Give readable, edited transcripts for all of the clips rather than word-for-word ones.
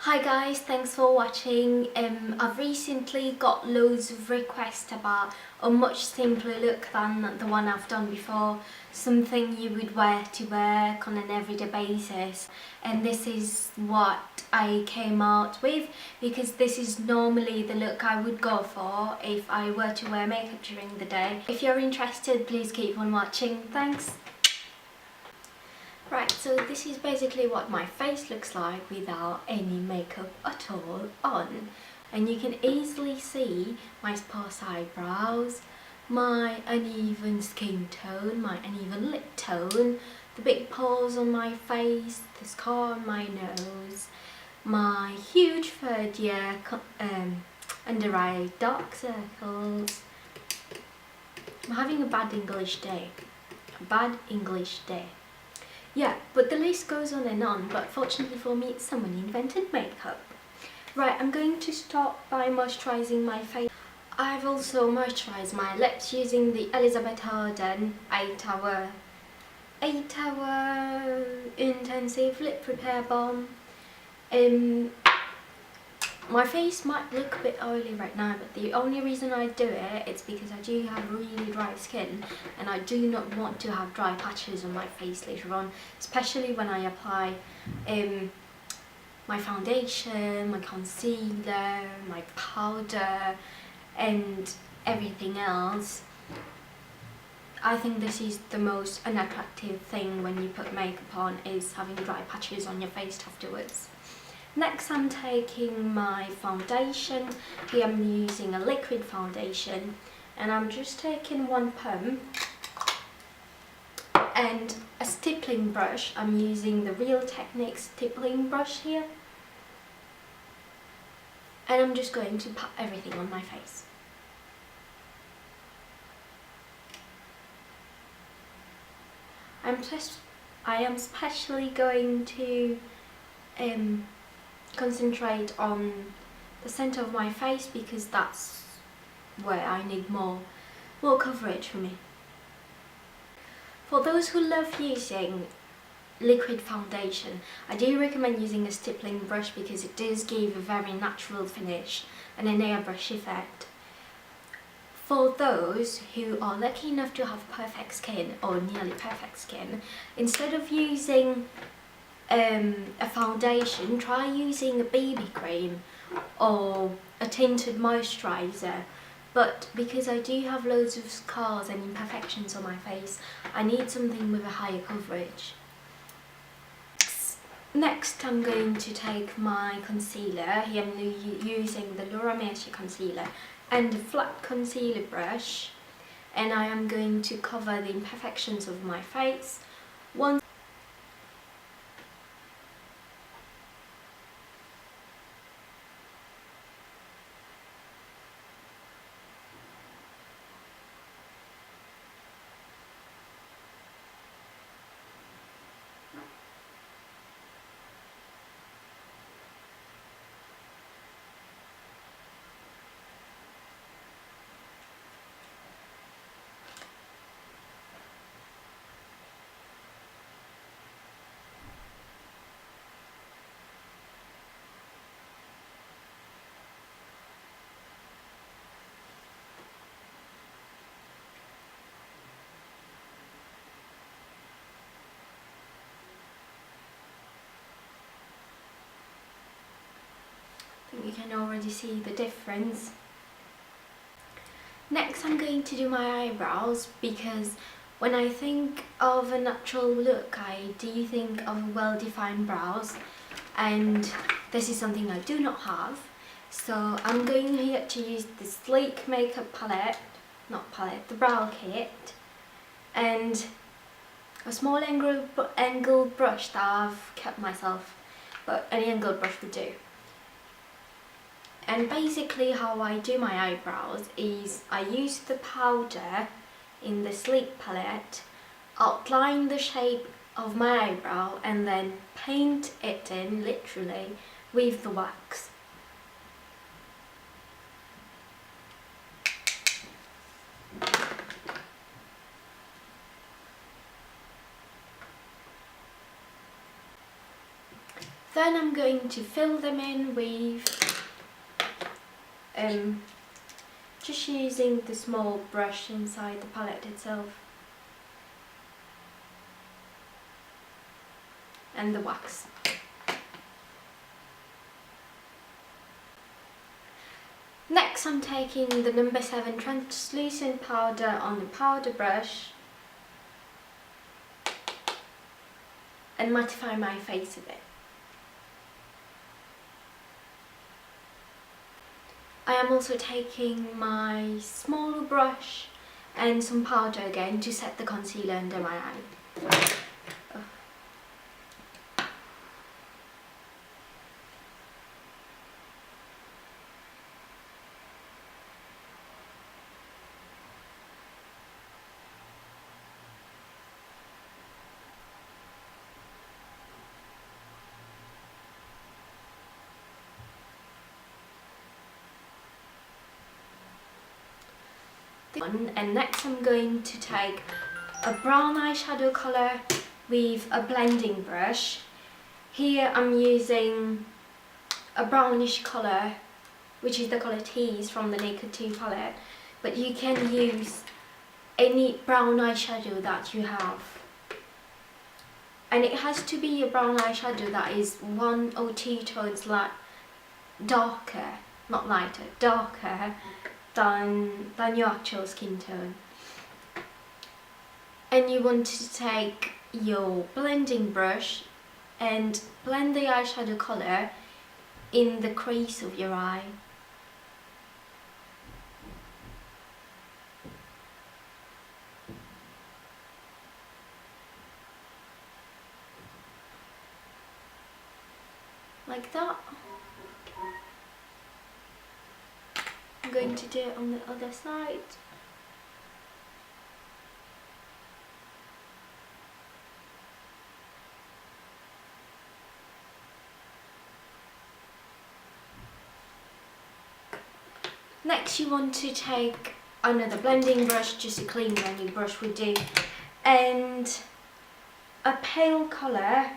Hi guys, thanks for watching. I've recently got loads of requests about a much simpler look than the one I've done before. Something you would wear to work on an everyday basis. And this is what I came out with, because this is normally the look I would go for if I were to wear makeup during the day. If you're interested, please keep on watching. Thanks. Right, so this is basically what my face looks like without any makeup at all on. And you can easily see my sparse eyebrows, my uneven skin tone, my uneven lip tone, the big pores on my face, the scar on my nose, my huge third year under eye dark circles. I'm having a bad English day. A bad English day. Yeah, but the list goes on and on, but fortunately for me, someone invented makeup. Right, I'm going to start by moisturising my face. I've also moisturised my lips using the Elizabeth Arden 8-hour intensive lip repair balm. My face might look a bit oily right now, but the only reason I do it is because I do have really dry skin and I do not want to have dry patches on my face later on, especially when I apply my foundation, my concealer, my powder and everything else. I think this is the most unattractive thing when you put makeup on, is having dry patches on your face afterwards. Next, I'm taking my foundation. Here I'm using a liquid foundation, and I'm just taking one pump and a stippling brush. I'm using the Real Techniques stippling brush here, and I'm just going to pat everything on my face. I am especially going to concentrate on the centre of my face, because that's where I need more coverage for me. For those who love using liquid foundation, I do recommend using a stippling brush, because it does give a very natural finish and an airbrush effect. For those who are lucky enough to have perfect skin or nearly perfect skin, instead of using a foundation, try using a BB cream or a tinted moisturiser. But because I do have loads of scars and imperfections on my face, I need something with a higher coverage. Next, I'm going to take my concealer. Here I'm using the Laura Mercier concealer and a flat concealer brush, and I am going to cover the imperfections of my face. You can already see the difference. Next, I'm going to do my eyebrows, because when I think of a natural look, I do think of well-defined brows, and this is something I do not have. So I'm going here to use the Sleek makeup palette, the brow kit, and a small angled brush that I've kept myself, but any angled brush would do. And basically how I do my eyebrows is I use the powder in the Sleek palette, outline the shape of my eyebrow and then paint it in, literally, with the wax. Then I'm going to fill them in with just using the small brush inside the palette itself and the wax. Next I'm taking the number 7 translucent powder on the powder brush and mattify my face a bit. I am also taking my smaller brush and some powder again to set the concealer under my eye. And next I'm going to take a brown eyeshadow colour with a blending brush. Here I'm using a brownish colour, which is the colour Tease from the Naked 2 palette, but you can use any brown eyeshadow that you have. And it has to be a brown eyeshadow that is 1 or 2 tones darker, not lighter, darker than your actual skin tone. And you want to take your blending brush and blend the eyeshadow colour in the crease of your eye. Like that. I'm going to do it on the other side. Next you want to take another blending brush, just a clean blending brush would do, and a pale colour,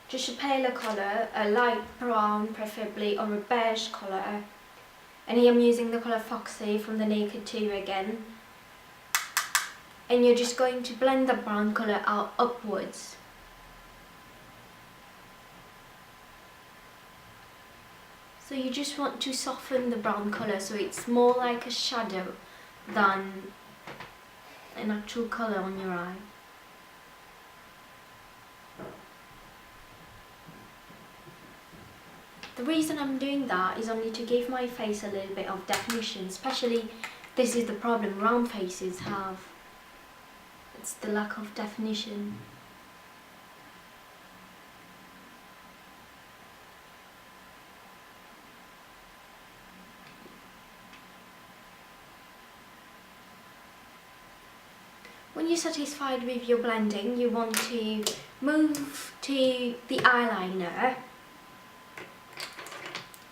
just a paler colour, a light brown preferably, or a beige colour. And here I'm using the colour Foxy from the Naked 2 again. And you're just going to blend the brown colour out upwards. So you just want to soften the brown colour so it's more like a shadow than an actual colour on your eye. The reason I'm doing that is only to give my face a little bit of definition, especially this is the problem round faces have. It's the lack of definition. When you're satisfied with your blending, you want to move to the eyeliner.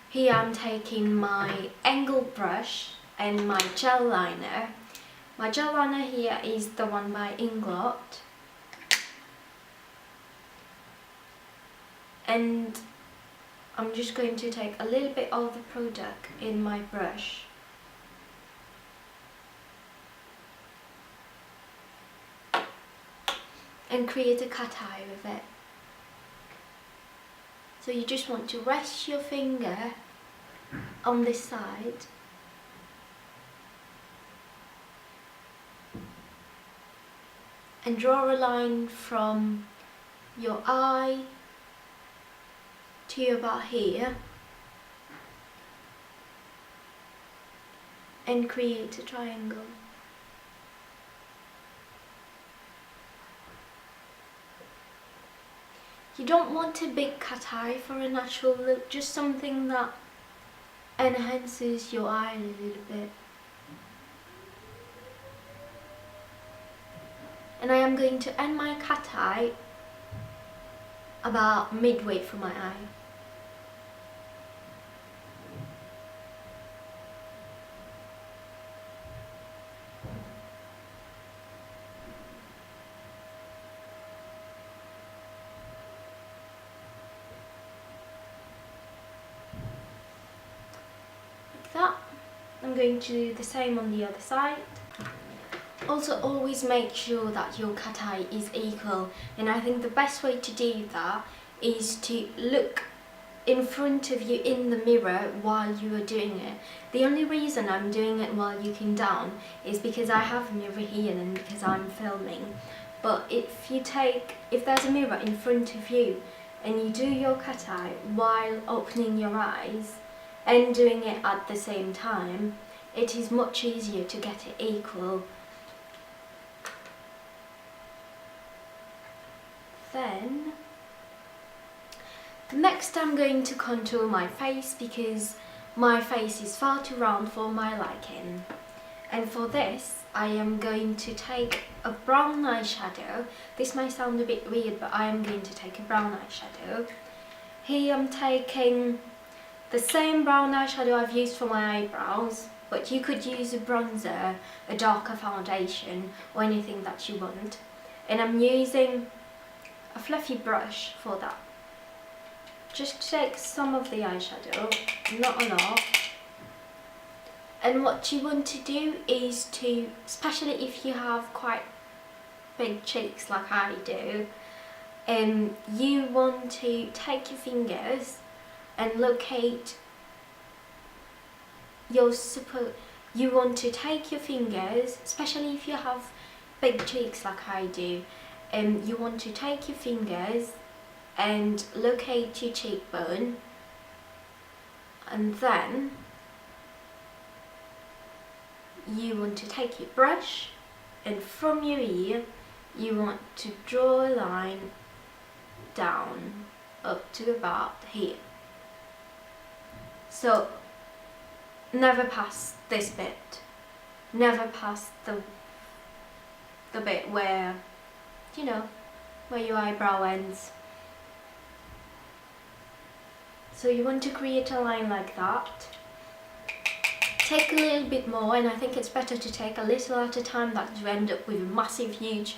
Here I'm taking my angled brush and my gel liner. My gel liner here is the one by Inglot. And I'm just going to take a little bit of the product in my brush. And create a cat eye with it. So you just want to rest your finger on this side and draw a line from your eye to about here and create a triangle. You don't want a big cat eye for a natural look, just something that enhances your eye a little bit. And I am going to end my cat eye about midway through my eye. that. I'm going to do the same on the other side. Also, always make sure that your cat eye is equal, and I think the best way to do that is to look in front of you in the mirror while you are doing it. The only reason I'm doing it while looking down is because I have a mirror here and because I'm filming. But if there's a mirror in front of you and you do your cat eye while opening your eyes and doing it at the same time, it is much easier to get it equal. Then next I'm going to contour my face because my face is far too round for my liking. And for this I am going to take a brown eyeshadow. This may sound a bit weird, but I am going to take a brown eyeshadow. Here I'm taking the same brown eyeshadow I've used for my eyebrows, but you could use a bronzer, a darker foundation, or anything that you want. And I'm using a fluffy brush for that. Just take some of the eyeshadow, not a lot. And what you want to do is to, especially if you have quite big cheeks like I do, you want to take your fingers and locate you want to take your fingers, especially if you have big cheeks like I do, you want to take your fingers and locate your cheekbone, and then you want to take your brush and from your ear you want to draw a line down up to about here. So never past this bit, never past the bit where, you know, where your eyebrow ends. So you want to create a line like that. Take a little bit more, and I think it's better to take a little at a time than to end up with a massive, huge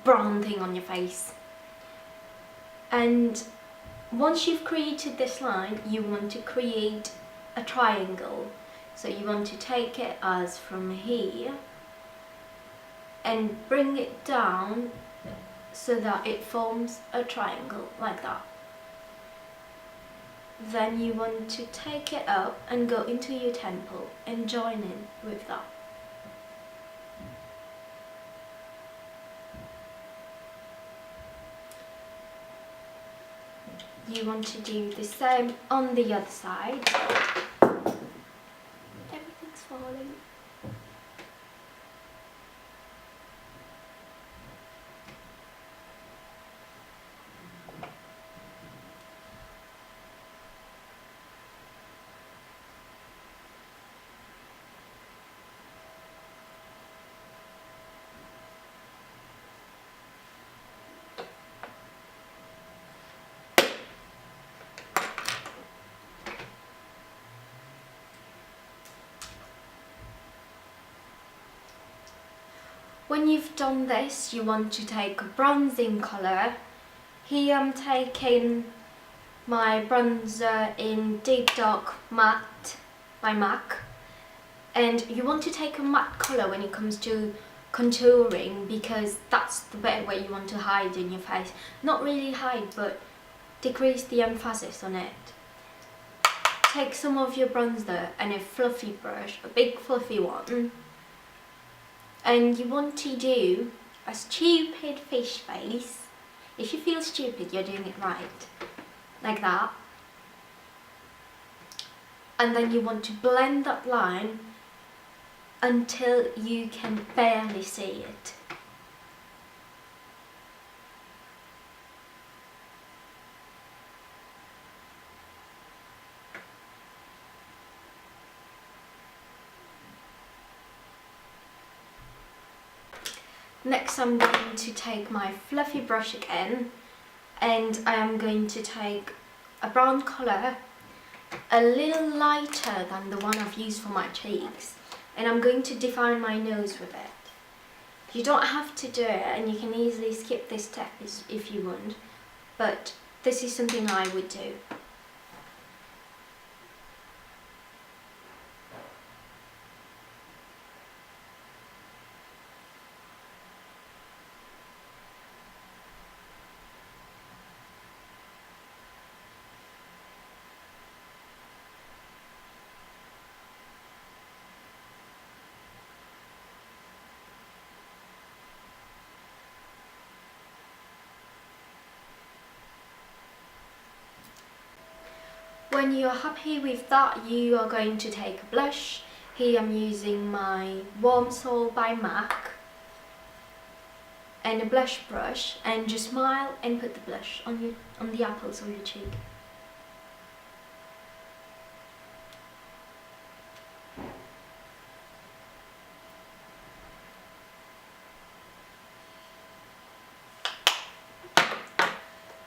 brown thing on your face. And once you've created this line, you want to create a triangle. So you want to take it as from here and bring it down so that it forms a triangle like that. Then you want to take it up and go into your temple and join in with that. You want to do the same on the other side. Everything's falling. When you've done this, you want to take a bronzing colour. Here I'm taking my bronzer in Deep Dark Matte by MAC. And you want to take a matte colour when it comes to contouring, because that's the bit where you want to hide in your face. Not really hide, but decrease the emphasis on it. Take some of your bronzer and a fluffy brush, a big fluffy one. And you want to do a stupid fish face. If you feel stupid, you're doing it right. Like that. And then you want to blend that line until you can barely see it. Next I'm going to take my fluffy brush again, and I am going to take a brown colour, a little lighter than the one I've used for my cheeks, and I'm going to define my nose with it. You don't have to do it, and you can easily skip this step if you want, but this is something I would do. When you're happy with that, you are going to take a blush. Here I'm using my Warm Soul by MAC and a blush brush, and just smile and put the blush on the apples of your cheek.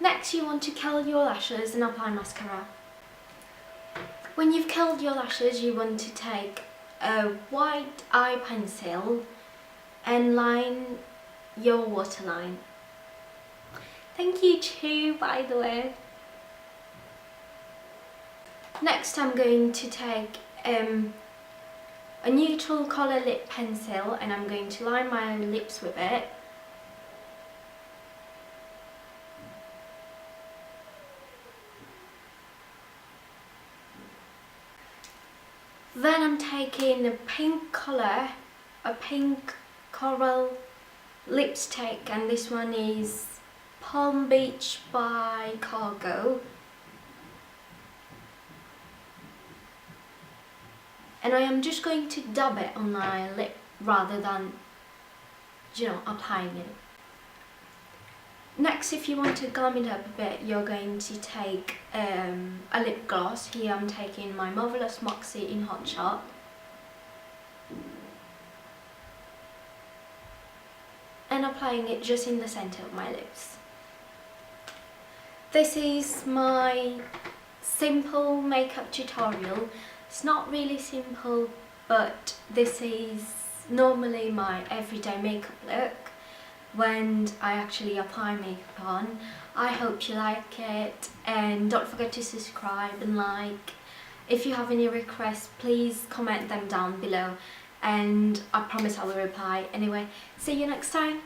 Next, you want to curl your lashes and apply mascara. When you've curled your lashes, you want to take a white eye pencil and line your waterline. Thank you too, by the way. Next, I'm going to take a neutral colour lip pencil and I'm going to line my lips with it. Then I'm taking a pink colour, a pink coral lipstick, and this one is Palm Beach by Cargo. And I am just going to dab it on my lip rather than, applying it. Next, if you want to glam it up a bit, you're going to take a lip gloss. Here I'm taking my Marvelous Moxie in Hot Shot. And applying it just in the centre of my lips. This is my simple makeup tutorial. It's not really simple, but this is normally my everyday makeup look when I actually apply makeup on. I hope you like it, and don't forget to subscribe and like. If you have any requests, please comment them down below and I promise I will reply. Anyway, see you next time.